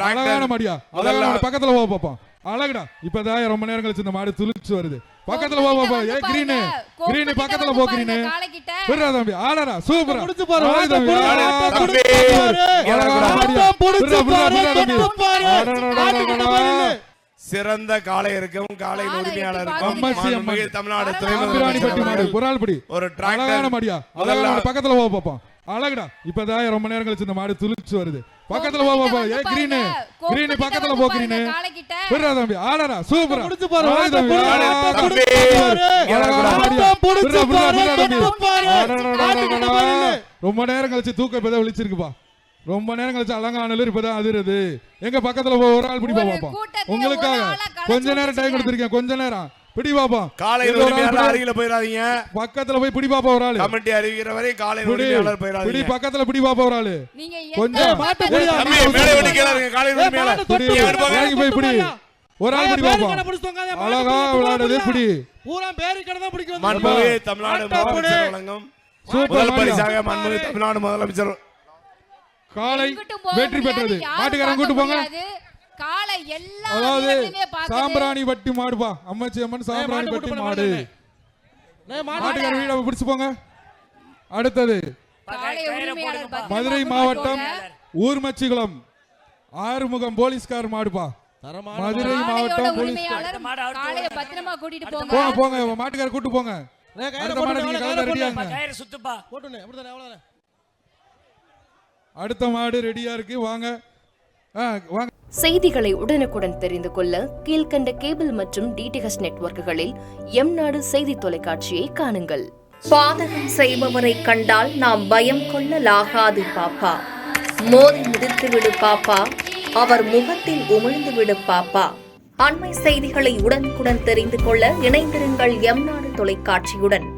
அழகான மாடியா, அழகான பக்கத்துல போ பாப்போம். அழகுடா. இப்பதான் ரொம்ப நேரம் கழிச்சு இந்த மாடு துளிச்சு வருது. பக்கத்துல போ பாப்பா. ஏ கிரீன் கிரீன் பக்கத்துல போ கிரீன். புரியுதா தம்பி? ஆடடா சூப்பரா புடிச்சு பாரு. சிறந்த காளை இருக்கும், காளை உரிமையாளர் இருக்கும். தமிழ்நாடு ஒரு அழகான மாடியா, அழகான பக்கத்துல போ பாப்போம். அழகுடா. இப்பதான் ரொம்ப நேரம் கழிச்சு இந்த மாடு துளிச்சு வருது. பக்கத்துல போ பாப்பா. ஏ கிரீன் கிரீன் பக்கத்துல போ கிரீன். புரியுதா தம்பி? ஆடடா சூப்பரா புடிச்சு பாரு. ரொம்ப நேரம் கழிச்சு தூக்கம் இப்பதான் விழிச்சிருக்குப்பா. ரொம்ப நேரம் கழிச்சு அலங்கானலூர் இப்பதான் அதிருது. எங்க பக்கத்துல ஒரு ஆள் பிடி பாப்பா. உங்களுக்காக கொஞ்ச நேரம் டைம் கொடுத்திருக்கேன். கொஞ்ச நேரம் பிடி பாப்பா. காலை உரிமையாளர் அருகில போயிராதீங்க. பக்கத்துல போய் பிடி பாப்பா ஒரு ஆளு. கமிட்டி அறிவிக்கிற வரை காலை உரிமையாளர் போயிராதீங்க. பிடி பக்கத்துல பிடி பாப்பா ஒரு ஆளு. கொஞ்சம் தம்பி மேலே வந்து கேளுங்க. காலை உரிமையாளர் இறங்கி போய் பிடி. ஒரு ஆள் பிடி பாப்பா. அழகா விளையாடுது பிடி. பூரா பேரு கடை தான் பிடிக்க வந்து. மன்மோகி தமிழ்நாடு முதலமைச்சர் வழங்கும் முதல் பரிசாக மன்மோகி தமிழ்நாடு முதலமைச்சர் காலை வெற்றி பெற்றது. மாட்டுக்காரன் கூட்டு போங்க. காலை எல்லா அதாவது சாம்பிராணி வட்டி மாடுப்பா. அம்மாச்சி அம்மன் சாம்பிராணி வட்டி மாடு. மாட்டுக்காரன் வீட பிடிச்சு போங்க. அடுத்தது மதுரை மாவட்டம் ஊர்மச்சிகுளம் ஆறுமுகம் போலீஸ்கார் மாடுப்பா. மதுரை மாவட்டம் போலீஸ்கார் காளைய பத்திரமா கூட்டிட்டு போங்க. போங்க போங்க. மாட்டுக்காரர் கூட்டு போங்க. அடுத்த மாடு நீங்க கலந்து ரெடியாங்க. கயிறு சுத்துப்பா. போட்டுனே அப்படிதானே அவ்வளவுதானே. அடுத்த மாடு ரெடியா இருக்கு. வாங்க வாங்க. செய்திகளை உடனுக்குடன் தெரிந்து கொள்ள கீழ்கண்ட கேபிள் மற்றும் டிடிஎச் நெட்வொர்க்குகளில் எம்நாடு செய்தி தொலைக்காட்சியை காணுங்கள். பாதகம் செய்பவரை கண்டால் நாம் பயம் கொள்ளலாகாது பாப்பா. மோதி மிதித்துவிடு பாப்பா, அவர் முகத்தில் உமிழ்ந்துவிடு பாப்பா. அண்மை செய்திகளை உடனுக்குடன் தெரிந்து கொள்ள இணைந்திருங்கள் எம்நாடு தொலைக்காட்சியுடன்.